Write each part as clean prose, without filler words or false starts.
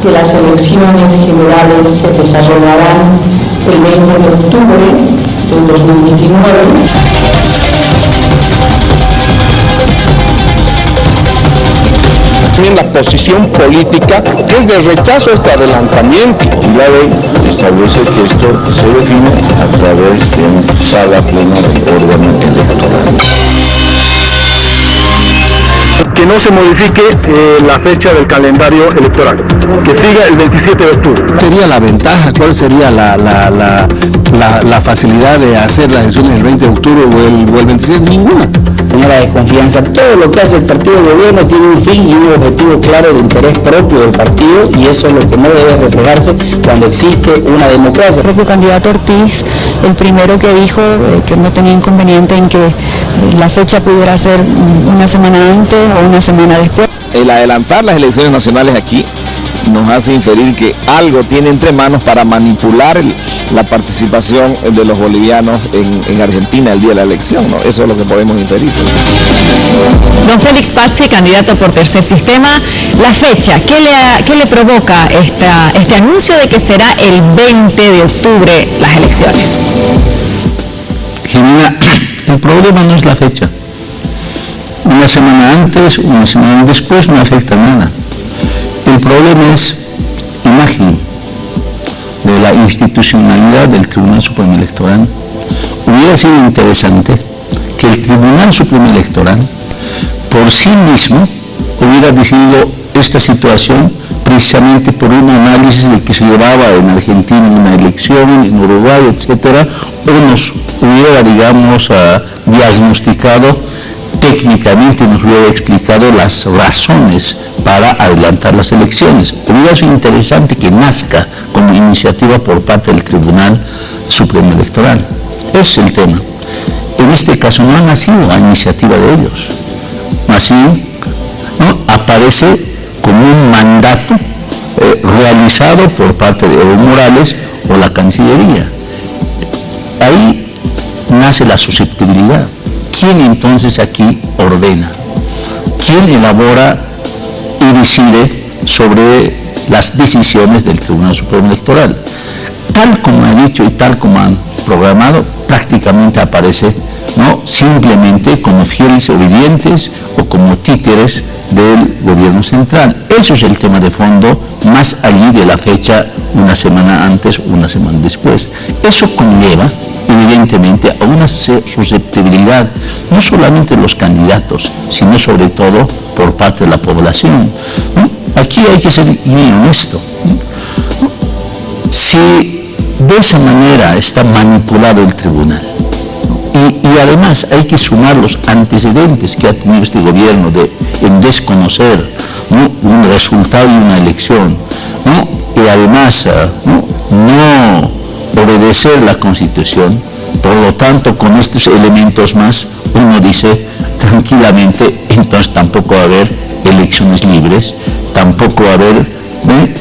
que las elecciones generales se desarrollarán el 20 de octubre del 2019. También la posición política que es de rechazo a este adelantamiento. Y la ley establece que esto se define a través de una sala plena del órgano electoral. Que no se modifique la fecha del calendario electoral, que siga el 27 de octubre. ¿Cuál sería la ventaja? ¿Cuál sería la facilidad de hacer las elecciones el 20 de octubre o el 26? Ninguna. Una desconfianza. Todo lo que hace el partido de gobierno tiene un fin y un objetivo claro de interés propio del partido, y eso es lo que no debe reflejarse cuando existe una democracia. El propio candidato Ortiz, el primero que dijo que no tenía inconveniente en que la fecha pudiera ser una semana antes o una semana después. El adelantar las elecciones nacionales aquí nos hace inferir que algo tiene entre manos para manipular la participación de los bolivianos en Argentina el día de la elección, ¿no? Eso es lo que podemos inferir. Don Félix Pazzi, candidato por Tercer Sistema, la fecha, ¿qué le provoca este anuncio de que será el 20 de octubre las elecciones? Jimena, el problema no es la fecha. Una semana antes, una semana después no afecta nada. El problema es imagen de la institucionalidad del Tribunal Supremo Electoral. Hubiera sido interesante que el Tribunal Supremo Electoral por sí mismo hubiera decidido esta situación precisamente por un análisis de que se llevaba en Argentina en una elección, en Uruguay, etcétera, o nos hubiera, digamos, diagnosticado técnicamente, nos hubiera explicado las razones para adelantar las elecciones. Hubiera sido interesante que nazca como iniciativa por parte del Tribunal Supremo Electoral. Ese es el tema. En este caso no ha nacido a iniciativa de ellos. Más bien, ¿no?, aparece como un mandato realizado por parte de Evo Morales o la Cancillería. Ahí nace la susceptibilidad. ¿Quién entonces aquí ordena? ¿Quién elabora y decide sobre las decisiones del Tribunal Supremo Electoral? Tal como ha dicho y tal como han programado, prácticamente aparece, ¿no?, simplemente como fieles obedientes o como títeres del gobierno central. Eso es el tema de fondo, más allí de la fecha una semana antes o una semana después. Eso conlleva evidentemente a una susceptibilidad, no solamente de los candidatos, sino sobre todo por parte de la población, ¿no? Aquí hay que ser muy honesto, ¿no? Si de esa manera está manipulado el tribunal, y además hay que sumar los antecedentes que ha tenido este gobierno en desconocer, ¿no?, un resultado de una elección, ¿no?, y además no obedecer la Constitución. Por lo tanto, con estos elementos más, uno dice tranquilamente, entonces tampoco va a haber elecciones libres, tampoco va a haber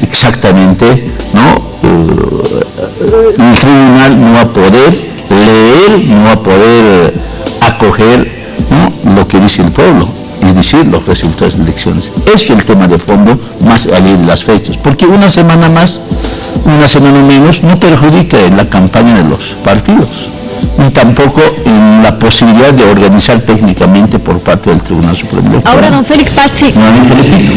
exactamente, ¿no?, el tribunal no va a poder leer, no va a poder acoger, ¿no?, lo que dice el pueblo, es decir, los resultados de elecciones. Eso es el tema de fondo, más allá de las fechas, porque una semana más, una semana menos, no perjudica en la campaña de los partidos, ni tampoco en la posibilidad de organizar técnicamente por parte del Tribunal Supremo Electoral. Ahora, don Félix Pazzi, nuevamente repito,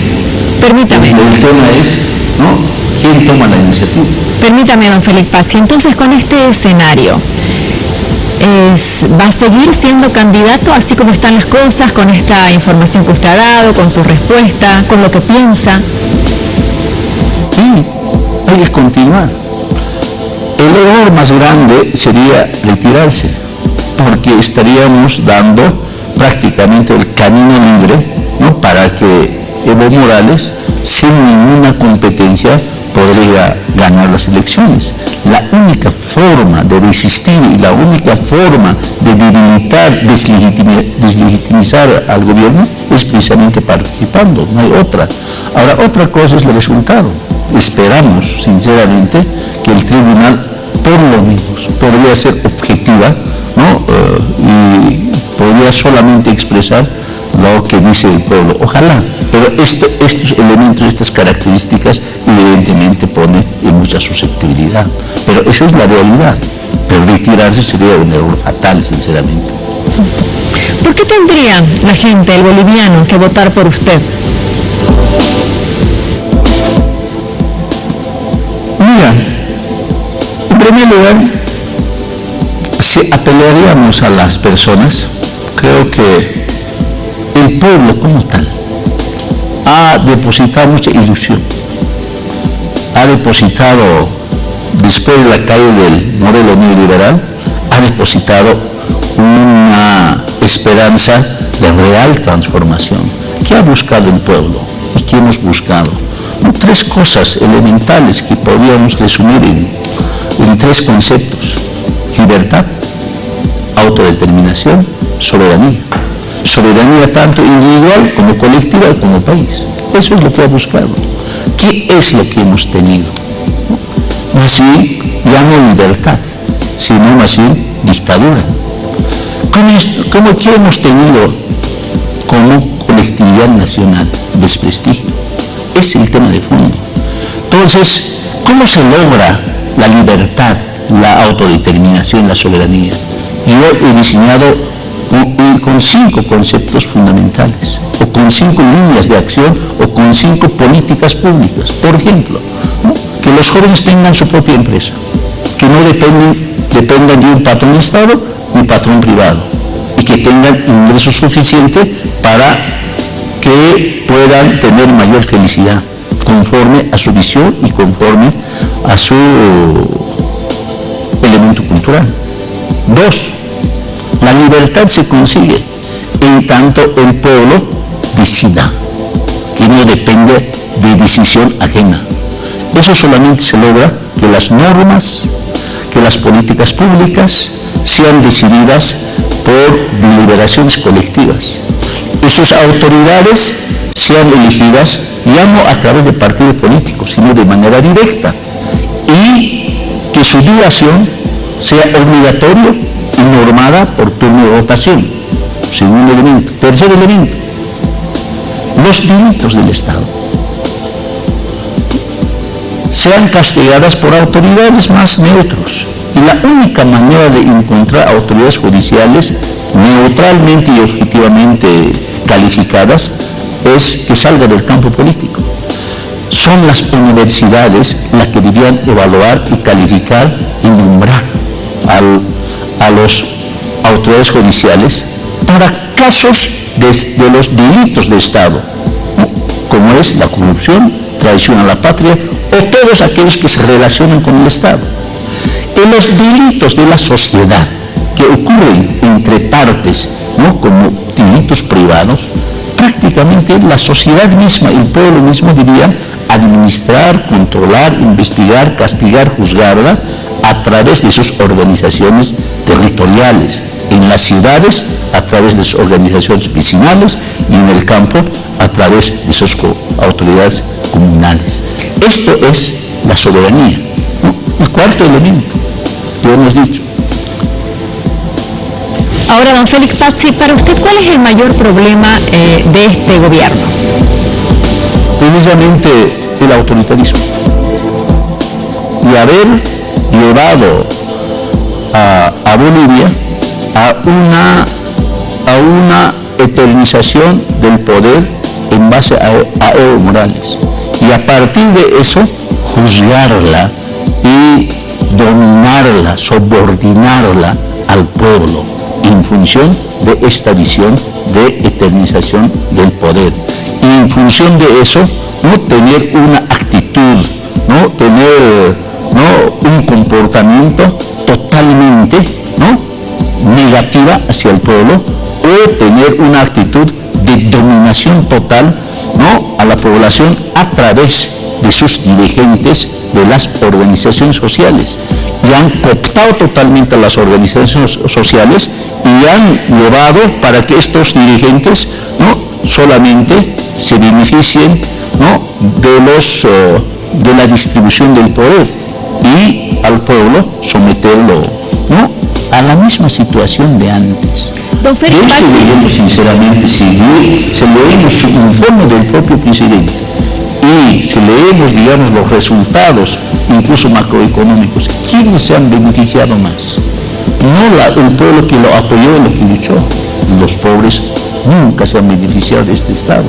permítame. El tema es, ¿no?, quién toma la iniciativa. Permítame, don Félix Pazzi, entonces con este escenario, ¿va a seguir siendo candidato así como están las cosas, con esta información que usted ha dado, con su respuesta, con lo que piensa? Sí, hay que continuar. El error más grande sería retirarse, porque estaríamos dando prácticamente el camino libre, ¿no?, para que Evo Morales, sin ninguna competencia, podría ganar las elecciones. La única forma de resistir y la única forma de debilitar, deslegitimizar al gobierno es precisamente participando, no hay otra. Ahora, otra cosa es el resultado. Esperamos, sinceramente, que el tribunal, por lo menos, podría ser objetiva, ¿no?, y podría solamente expresar lo que dice el pueblo. Ojalá Pero estos elementos, estas características, evidentemente pone en mucha susceptibilidad. Pero eso es la realidad. Pero retirarse sería un error fatal, sinceramente. ¿Por qué tendría la gente, el boliviano, que votar por usted? Mira, en primer lugar, si apelaríamos a las personas, creo que el pueblo como tal ha depositado mucha ilusión, ha depositado, después de la caída del modelo neoliberal, ha depositado una esperanza de real transformación. ¿Qué ha buscado el pueblo y qué hemos buscado? Tres cosas elementales que podríamos resumir en tres conceptos: libertad, autodeterminación, soberanía. Soberanía tanto individual como colectiva como país. Eso es lo que ha buscado. ¿Qué es lo que hemos tenido? Más bien, ya no libertad, sino más bien dictadura. ¿Cómo que hemos tenido como colectividad nacional? Desprestigio. Ese es el tema de fondo. Entonces, ¿cómo se logra la libertad, la autodeterminación, la soberanía? Yo he diseñado con 5 conceptos fundamentales, o con 5 líneas de acción, o con 5 políticas públicas. Por ejemplo, ¿no?, que los jóvenes tengan su propia empresa, que no dependan de un patrón Estado ni patrón privado, y que tengan ingresos suficientes para que puedan tener mayor felicidad, conforme a su visión y conforme a su elemento cultural. 2. La libertad se consigue en tanto el pueblo decida, que no depende de decisión ajena. Eso solamente se logra que las normas, que las políticas públicas sean decididas por deliberaciones colectivas. Y sus autoridades sean elegidas ya no a través de partidos políticos, sino de manera directa. Y que su duración sea obligatorio y normada por turno de votación. Segundo elemento. Tercer elemento, los delitos del Estado sean castigadas por autoridades más neutros. Y la única manera de encontrar autoridades judiciales neutralmente y objetivamente calificadas es que salga del campo político. Son las universidades las que debían evaluar y calificar y nombrar a los autoridades judiciales para casos de los delitos de Estado, como es la corrupción, traición a la patria o todos aquellos que se relacionan con el Estado. En los delitos de la sociedad que ocurren entre partes, ¿no?, como delitos privados, prácticamente la sociedad misma, el pueblo mismo debía administrar, controlar, investigar, castigar, juzgarla a través de sus organizaciones territoriales, en las ciudades a través de sus organizaciones vecinales y en el campo a través de sus autoridades comunales. Esto es la soberanía, ¿no? El cuarto elemento que hemos dicho. Ahora, don Félix Pazzi, para usted, ¿cuál es el mayor problema de este gobierno? Precisamente el autoritarismo y haber llevado a Bolivia a una eternización del poder en base a Evo Morales, y a partir de eso juzgarla y dominarla, subordinarla al pueblo en función de esta visión de eternización del poder, y en función de eso no tener una actitud, no tener un comportamiento totalmente negativa hacia el pueblo, o tener una actitud de dominación total a la población a través de sus dirigentes de las organizaciones sociales, y han cooptado totalmente a las organizaciones sociales y han llevado para que estos dirigentes solamente se beneficien de la distribución del poder, y al pueblo someterlo a la misma situación de antes. Don Félix Pazzi. Debemos sinceramente seguir, si leemos su informe del propio presidente y si leemos, digamos, los resultados, incluso macroeconómicos, ¿quiénes se han beneficiado más? No el pueblo que lo apoyó y lo que luchó. Los pobres nunca se han beneficiado de este Estado.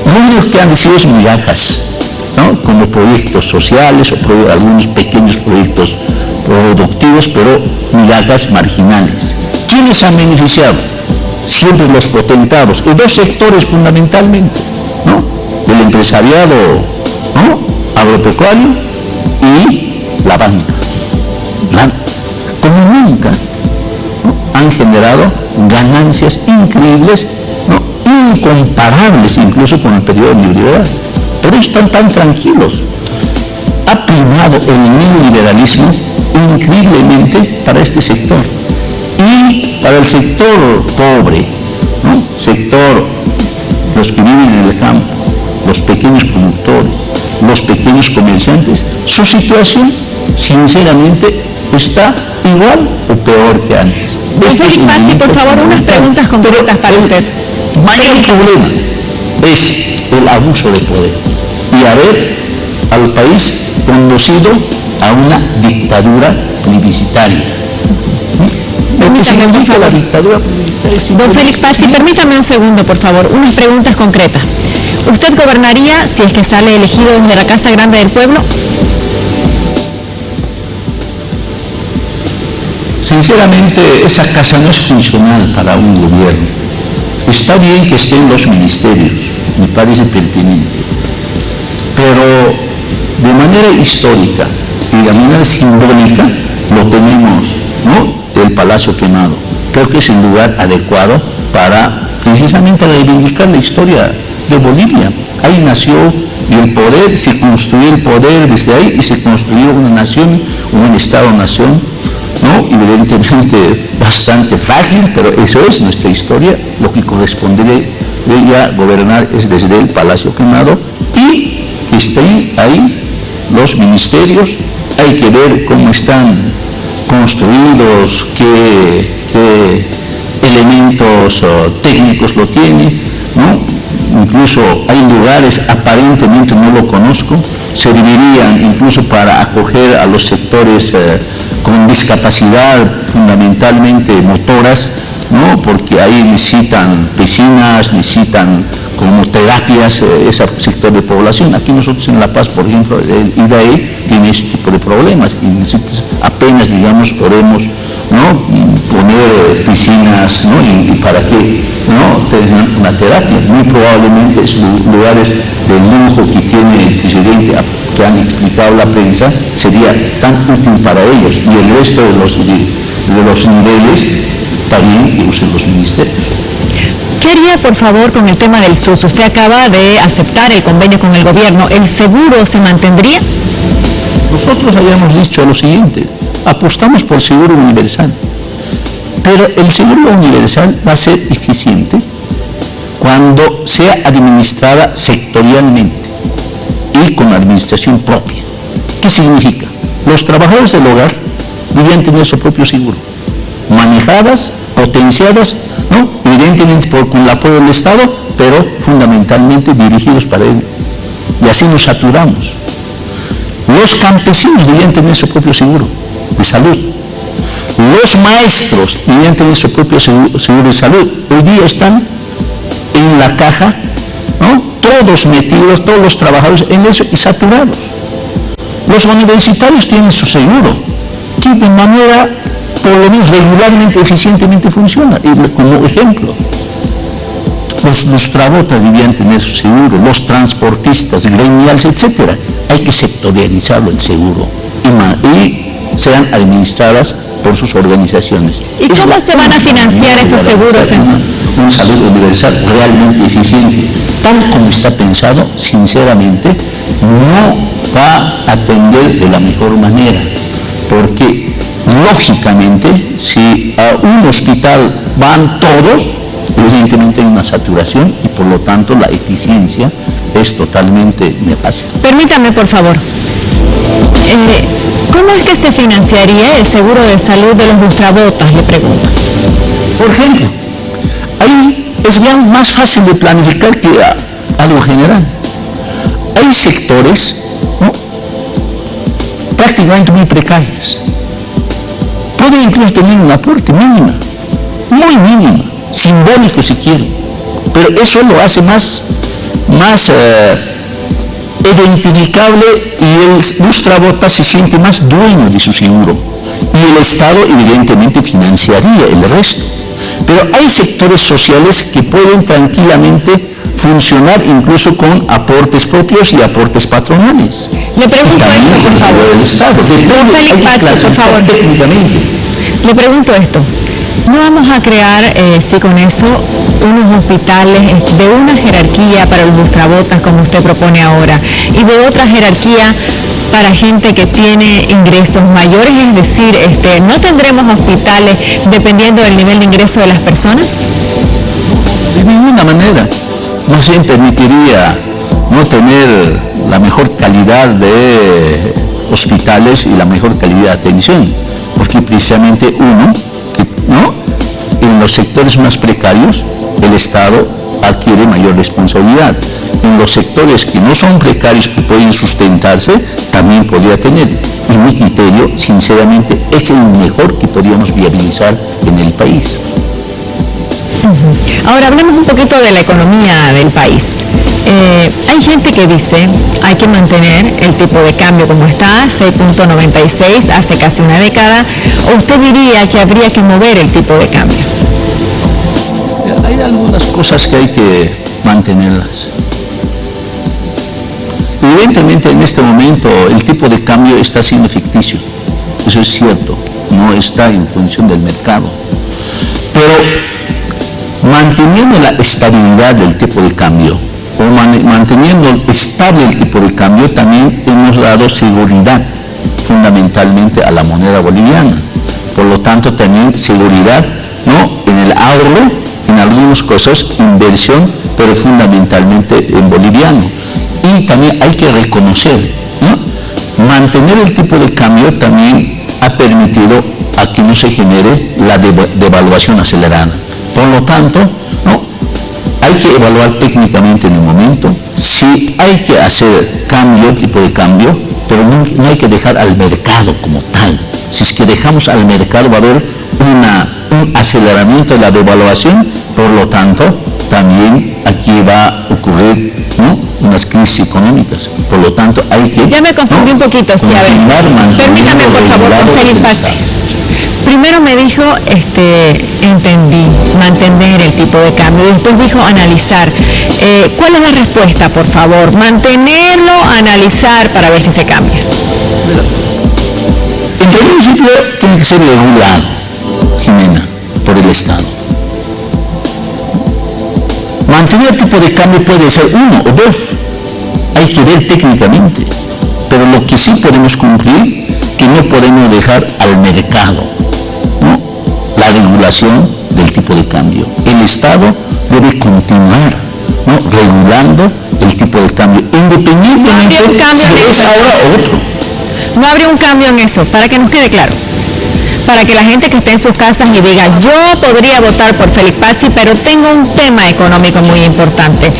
Lo único que han recibido es migajas, ¿no? Como proyectos sociales o algunos pequeños proyectos productivos, pero migajas marginales. ¿Quiénes han beneficiado? Siempre los potentados, y dos sectores fundamentalmente, ¿no? El empresariado, ¿no? Agropecuario y la banca. Como nunca, ¿no? Han generado ganancias increíbles, ¿no? Incomparables incluso con el periodo neoliberal. Por eso están tan tranquilos. Ha primado el neoliberalismo increíblemente para este sector. Y para el sector pobre, ¿no? Sector, los que viven en el campo, los pequeños productores, los pequeños comerciantes, su situación, sinceramente, está igual o peor que antes. Don Félix Pazzi, por favor, unas preguntas concretas para usted. El mayor problema es el abuso de poder y haber al país conducido a una dictadura plebiscitaria. La dictadura plebiscitaria. Don Félix Pazzi, permítame un segundo, por favor, unas preguntas concretas. ¿Usted gobernaría si es que sale elegido desde la Casa Grande del Pueblo? Sinceramente, esa casa no es funcional para un gobierno. Está bien que estén los ministerios, me parece pertinente, pero de manera histórica y de manera simbólica lo tenemos, ¿no? El Palacio Quemado. Creo que es el lugar adecuado para precisamente reivindicar la historia de Bolivia. Ahí nació y el poder, se construyó el poder desde ahí y se construyó una nación, un Estado-nación, ¿no? Evidentemente bastante frágil, pero eso es nuestra historia. Lo que correspondería gobernar es desde el Palacio Quemado y que estén ahí los ministerios. Hay que ver cómo están construidos, qué elementos técnicos lo tiene, ¿no? Incluso hay lugares, aparentemente no lo conozco, servirían incluso para acoger a los sectores con discapacidad, fundamentalmente motoras, ¿no? Porque ahí necesitan piscinas, necesitan como terapias ese sector de población. Aquí nosotros en La Paz, por ejemplo, el IDAE tiene este tipo de problemas y necesitas apenas, digamos, podemos, ¿no? Poner piscinas, ¿no? Y para que, ¿no? tengan una terapia. Muy probablemente esos lugares de lujo que tiene el presidente, que han explicado la prensa, sería tan útil para ellos, y el resto de los niveles también que usen los ministerios. ¿Qué haría, por favor, con el tema del SUS? Usted acaba de aceptar el convenio con el gobierno. ¿El seguro se mantendría? Nosotros habíamos dicho lo siguiente: apostamos por seguro universal, pero el seguro universal va a ser eficiente cuando sea administrada sectorialmente y con administración propia. ¿Qué significa? Los trabajadores del hogar debían tener su propio seguro, manejadas, potenciadas, ¿no? Evidentemente con el apoyo del Estado, pero fundamentalmente dirigidos para él. Y así nos saturamos. Los campesinos debían tener su propio seguro de salud. Los maestros debían tener su propio seguro de salud. Hoy día están en la caja, ¿no? Todos metidos, todos los trabajadores en eso y saturados. Los universitarios tienen su seguro, que de manera, por lo menos regularmente, eficientemente funciona. Y como ejemplo, los lustrabotas debían tener su seguro, los transportistas, gremiales, etcétera. Hay que sectorializarlo el seguro y sean administradas por sus organizaciones. ¿Y cómo se van a financiar esos seguros? Una salud universal realmente eficiente, tal como está pensado, sinceramente, no va a atender de la mejor manera, porque lógicamente, si a un hospital van todos, evidentemente hay una saturación y por lo tanto la eficiencia es totalmente nefasta. Permítame, por favor. ¿Cómo es que se financiaría el seguro de salud de los lustrabotas? Le pregunto. Por ejemplo, ahí es ya más fácil de planificar que algo general. Hay sectores, ¿no?, prácticamente muy precarios. Puede incluso tener un aporte mínimo, muy mínimo, simbólico si quiere, pero eso lo hace más identificable, y el lustrabota se siente más dueño de su seguro, y el Estado evidentemente financiaría el resto. Pero hay sectores sociales que pueden tranquilamente funcionar incluso con aportes propios y aportes patronales. Le pregunto esto, por favor. El Estado, Don Félix Pazzi, por favor. Técnicamente. Le pregunto esto. ¿No vamos a crear, si con eso, unos hospitales de una jerarquía para los lustrabotas, como usted propone ahora, y de otra jerarquía para gente que tiene ingresos mayores? Es decir, ¿no tendremos hospitales dependiendo del nivel de ingreso de las personas? De ninguna manera. Más bien permitiría no tener la mejor calidad de hospitales y la mejor calidad de atención, porque precisamente en los sectores más precarios el Estado adquiere mayor responsabilidad. En los sectores que no son precarios, que pueden sustentarse, también podría tener. Y mi criterio, sinceramente, es el mejor que podríamos viabilizar en el país. Ahora hablemos un poquito de la economía del país. Hay gente que dice hay que mantener el tipo de cambio como está, 6.96 hace casi una década. ¿O usted diría que habría que mover el tipo de cambio? Hay algunas cosas que hay que mantenerlas. Evidentemente en este momento el tipo de cambio está siendo ficticio. Eso es cierto, no está en función del mercado. Pero manteniendo la estabilidad del tipo de cambio, o manteniendo estable el tipo de cambio, también hemos dado seguridad fundamentalmente a la moneda boliviana. Por lo tanto, también seguridad, ¿no?, en el ahorro, en algunas cosas, inversión, pero fundamentalmente en boliviano. Y también hay que reconocer, ¿no?, mantener el tipo de cambio también ha permitido a que no se genere la devaluación acelerada. Por lo tanto, ¿no?, hay que evaluar técnicamente en el momento si hay que hacer cambio, tipo de cambio, pero no hay que dejar al mercado como tal. Si es que dejamos al mercado va a haber un aceleramiento de la devaluación, por lo tanto también aquí va a ocurrir, ¿no?, unas crisis económicas. Por lo tanto hay que... Ya me confundí un poquito, sí, a ver. Permítame por favor, don Félix Pazzi. Primero me dijo, entendí, mantener el tipo de cambio, y después dijo analizar. ¿Cuál es la respuesta, por favor? Mantenerlo, analizar para ver si se cambia. En principio tiene que ser regulado, Jimena, por el Estado. Mantener el tipo de cambio puede ser 1 o 2, hay que ver técnicamente, pero lo que sí podemos cumplir, que no podemos dejar al mercado, ¿no?, la regulación del tipo de cambio. El Estado debe continuar, ¿no?, regulando el tipo de cambio, independientemente si es ahora o otro. No habría un cambio en eso, para que nos quede claro. Para que la gente que esté en sus casas y diga, yo podría votar por Félix Pazzi, pero tengo un tema económico muy importante,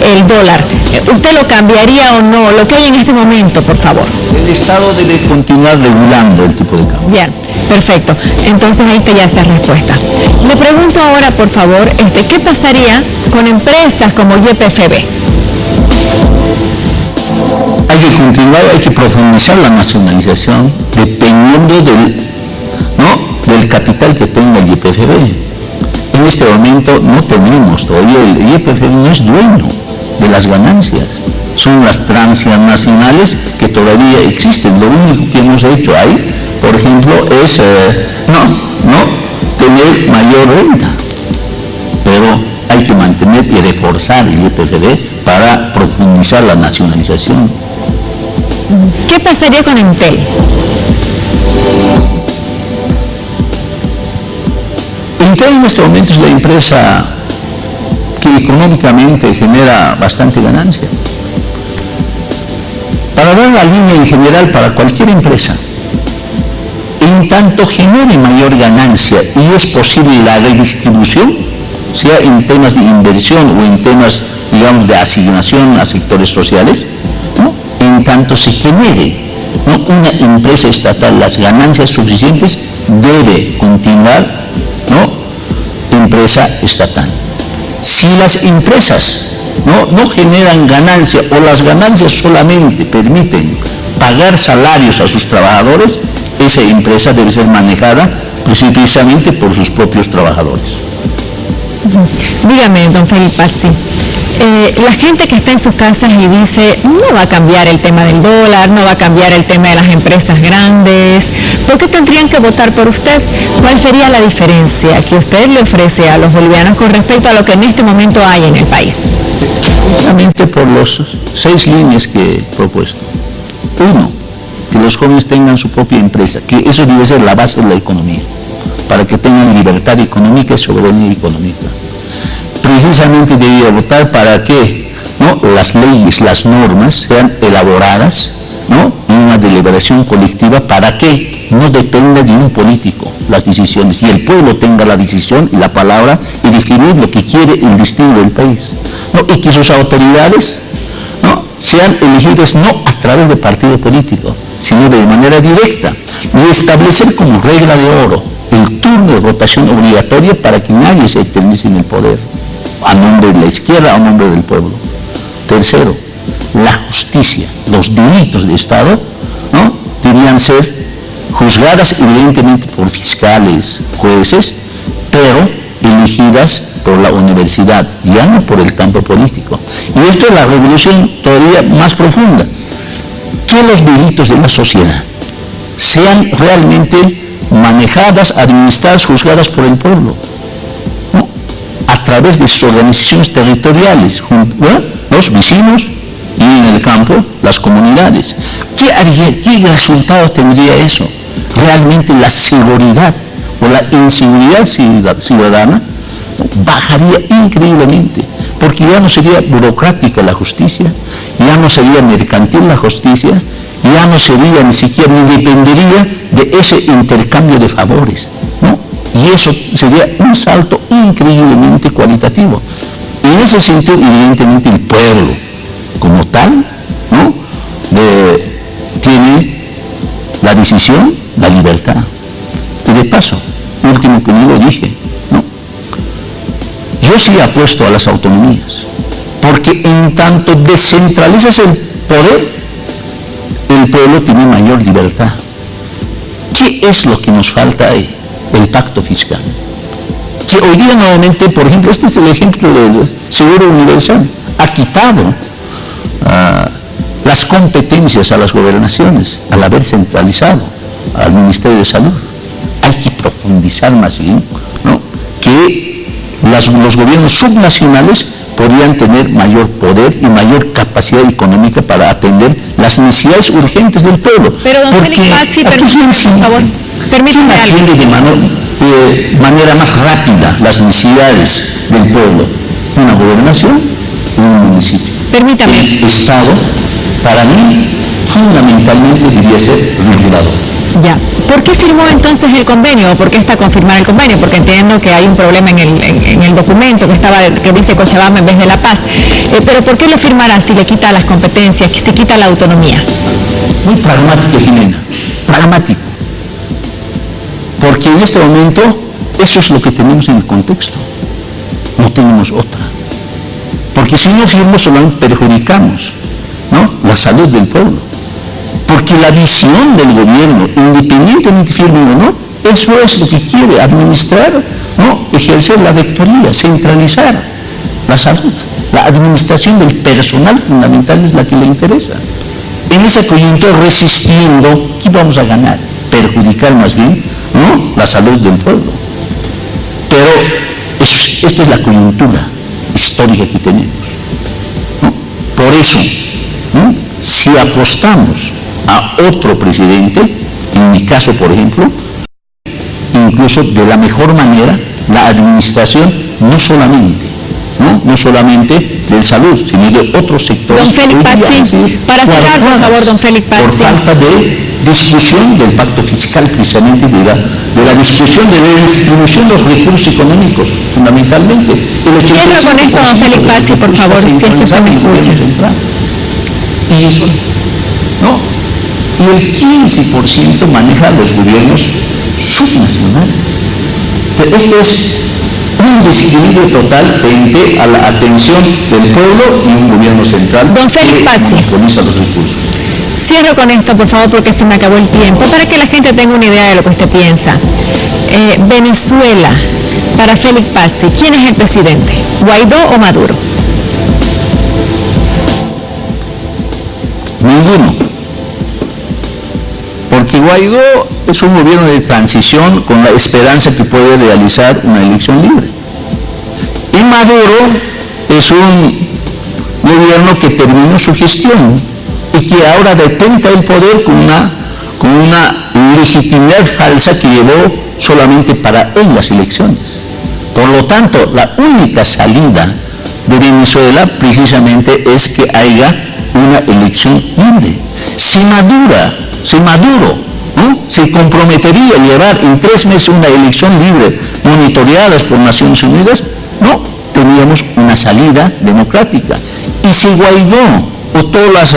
el dólar. ¿Usted lo cambiaría o no? Lo que hay en este momento, por favor. El Estado debe continuar regulando el tipo de cambio. Bien, perfecto. Entonces ahí está ya esa respuesta. Le pregunto ahora, por favor, ¿qué pasaría con empresas como YPFB? Hay que continuar, hay que profundizar la nacionalización dependiendo del capital que tenga el YPFB. En este momento no tenemos todavía, el YPFB no es dueño de las ganancias, son las transnacionales que todavía existen. Lo único que hemos hecho ahí, por ejemplo, es tener mayor renta, pero hay que mantener y reforzar el YPFB para profundizar la nacionalización. ¿Qué pasaría con Entel? Entel en este momento es la empresa que económicamente genera bastante ganancia. Para dar la línea en general para cualquier empresa, en tanto genere mayor ganancia y es posible la redistribución, sea en temas de inversión o en temas, digamos, de asignación a sectores sociales, ¿no? En tanto se genere, ¿no?, una empresa estatal las ganancias suficientes, debe continuar, ¿no?, empresa estatal. Si las empresas no generan ganancia o las ganancias solamente permiten pagar salarios a sus trabajadores, esa empresa debe ser manejada precisamente por sus propios trabajadores. Dígame, don Félix Pazzi, la gente que está en sus casas y dice, no va a cambiar el tema del dólar, no va a cambiar el tema de las empresas grandes, ¿por qué tendrían que votar por usted? ¿Cuál sería la diferencia que usted le ofrece a los bolivianos con respecto a lo que en este momento hay en el país? Precisamente por las 6 líneas que he propuesto. 1, que los jóvenes tengan su propia empresa, que eso debe ser la base de la economía, para que tengan libertad económica y soberanía económica. Precisamente debería votar para que, ¿no?, las leyes, las normas sean elaboradas, ¿no?, en una deliberación colectiva, para que no dependa de un político las decisiones y el pueblo tenga la decisión y la palabra y definir lo que quiere el destino del país, ¿no?, y que sus autoridades, ¿no?, sean elegidas no a través de partido político, sino de manera directa, y establecer como regla de oro el turno de votación obligatoria para que nadie se eternice en el poder, a nombre de la izquierda, a nombre del pueblo. Tercero, la justicia, los delitos de Estado, ¿no?, debían ser juzgadas evidentemente por fiscales, jueces, pero elegidas por la universidad, ya no por el campo político. Y esto es la revolución todavía más profunda, que los delitos de la sociedad sean realmente manejadas, administradas, juzgadas por el pueblo, ¿no?, a través de sus organizaciones territoriales, ¿no?, los vecinos y en el campo las comunidades. ¿Qué haría, qué resultado tendría eso? Realmente la seguridad o la inseguridad ciudadana bajaría increíblemente, porque ya no sería burocrática la justicia, ya no sería mercantil la justicia, ya no sería ni siquiera, ni dependería de ese intercambio de favores, ¿no? Y eso sería un salto increíblemente cualitativo. Y en ese sentido, evidentemente, el pueblo como tal, ¿no?, tiene la decisión, la libertad. Y de paso, último que yo dije, ¿no?, yo sí apuesto a las autonomías, porque en tanto descentralizas el poder, el pueblo tiene mayor libertad. ¿Qué es lo que nos falta ahí? El pacto fiscal. Que hoy día nuevamente, por ejemplo, este es el ejemplo del Seguro Universal, ha quitado las competencias a las gobernaciones al haber centralizado al Ministerio de Salud. Hay que profundizar más bien, ¿no?, que los gobiernos subnacionales podrían tener mayor poder y mayor capacidad económica para atender las necesidades urgentes del pueblo. Pero don Félix Pazzi, permítame, por favor, permítame algo. ¿Quién atiende de manera más rápida las necesidades del pueblo? Una gobernación y un municipio. Permítame. El Estado, para mí, fundamentalmente debería ser regulador. Ya. ¿Por qué firmó entonces el convenio? ¿O por qué está confirmado el convenio? Porque entiendo que hay un problema en el documento que dice Cochabamba en vez de La Paz. Pero ¿por qué lo firmará si le quita las competencias, si quita la autonomía? Muy pragmático, Jimena. Pragmático. Porque en este momento eso es lo que tenemos en el contexto. No tenemos otra. Porque si no firmamos solamente perjudicamos, ¿no?, la salud del pueblo. Porque la visión del gobierno, independientemente firme o no, eso es lo que quiere, administrar, ¿no?, ejercer la rectoría, centralizar la salud. La administración del personal fundamental es la que le interesa. En esa coyuntura, resistiendo, ¿qué vamos a ganar? Perjudicar más bien, ¿no?, la salud del pueblo. Pero esto es la coyuntura histórica que tenemos, ¿no? Por eso, ¿no?, si apostamos a otro presidente, en mi caso, por ejemplo, incluso de la mejor manera, la administración no solamente de salud, sino de otros sectores. Don Félix Pazzi, para cerrar, por favor, don Félix Pazzi. Por falta de discusión del pacto fiscal, precisamente de la discusión de la distribución de los recursos económicos, fundamentalmente. Cierro con esto, don Félix Pazzi, por favor, si es que usted me escucha. Y eso, ¿no? Y el 15% maneja los gobiernos subnacionales. Esto es un desequilibrio total frente a la atención del pueblo y un gobierno central don Félix Pazzi, que monopoliza los recursos. Cierro con esto, por favor, porque se me acabó el tiempo, para que la gente tenga una idea de lo que usted piensa. Venezuela, para Félix Pazzi, ¿quién es el presidente? ¿Guaidó o Maduro? Ninguno. Porque Guaidó es un gobierno de transición con la esperanza que puede realizar una elección libre. Y Maduro es un gobierno que terminó su gestión y que ahora detenta el poder con una legitimidad falsa que llevó solamente para él las elecciones. Por lo tanto, la única salida de Venezuela precisamente es que haya una elección libre. Si Maduro, ¿no?, se comprometería a llevar en 3 meses una elección libre monitoreadas por Naciones Unidas, no teníamos una salida democrática. Y si Guaidó o todos los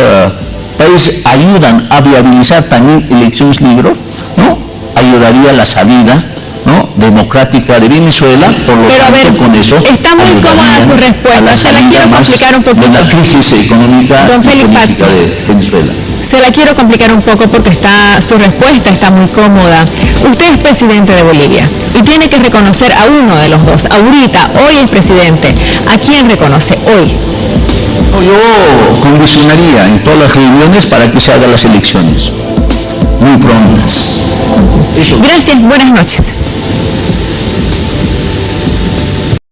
países ayudan a viabilizar también elecciones libres, ¿no?, ayudaría a la salida, ¿no?, democrática de Venezuela. Por lo tanto, a ver, con eso está muy cómoda su respuesta, se la quiero complicar un poquito. De la crisis económica don Félix Pazzi, de Venezuela. Se la quiero complicar un poco porque su respuesta está muy cómoda. Usted es presidente de Bolivia y tiene que reconocer a uno de los dos. Ahorita, hoy es presidente. ¿A quién reconoce hoy? Yo condicionaría en todas las reuniones para que se hagan las elecciones muy prontas. Gracias, buenas noches.